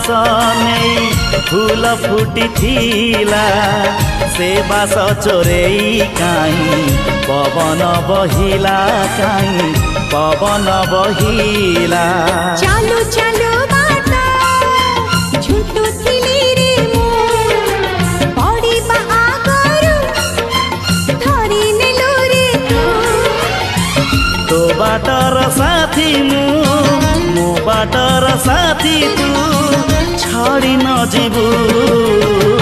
बास नहीं फूल फुटी थिला से बास चोरेई काई पवन बहिला काई पवन बहिला चालू चालू बाटा झुटू थिली रे मु पड़ीबा आगरु धरी नेलु रे तो बाटर साथी मो बाटर साथी तू छाड़ी न जीवू।